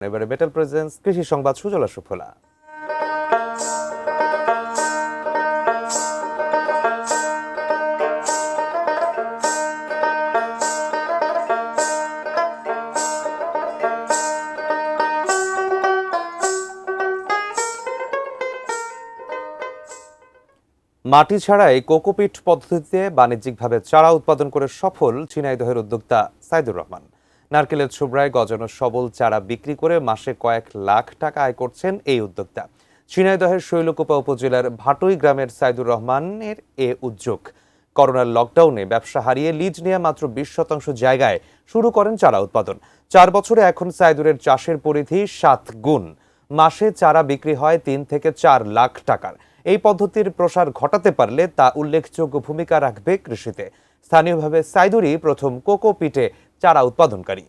এবারে metal presence কৃষি সংবাদ সুজলা সুফলা। মাটি ছাড়াই কোকোপিট পদ্ধতিতে বাণিজ্যিকভাবে চারা উৎপাদন করে সফল ঝিনাইদহের উদ্যোক্তা সাইদুর রহমান। নারকেলের ছোবড়ায় গজানো সবল চারা বিক্রি করে মাসে কয়েক লাখ টাকা আয় করছেন এই উদ্যোক্তা। ঝিনাইদহের শৈলকুপা উপজেলার ভাটুই গ্রামের সাইদুর রহমানের এ উদ্যোগ। করোনার লকডাউনে ব্যবসা হারিয়ে লিজ নেওয়া মাত্র 20% জায়গায় শুরু করেন চারা উৎপাদন। 4 বছরে এখন সাইদুরের চাষের পরিধি 7 গুণ। মাসে চারা বিক্রি হয় 3 থেকে 4 লাখ টাকার। এই পদ্ধতির প্রসার ঘটাতে পারলে তা উল্লেখযোগ্য ভূমিকা রাখবে কৃষিতে। স্থানীয়ভাবে সাইদুরই প্রথম কোকোপিটে চারা উৎপাদনকারী।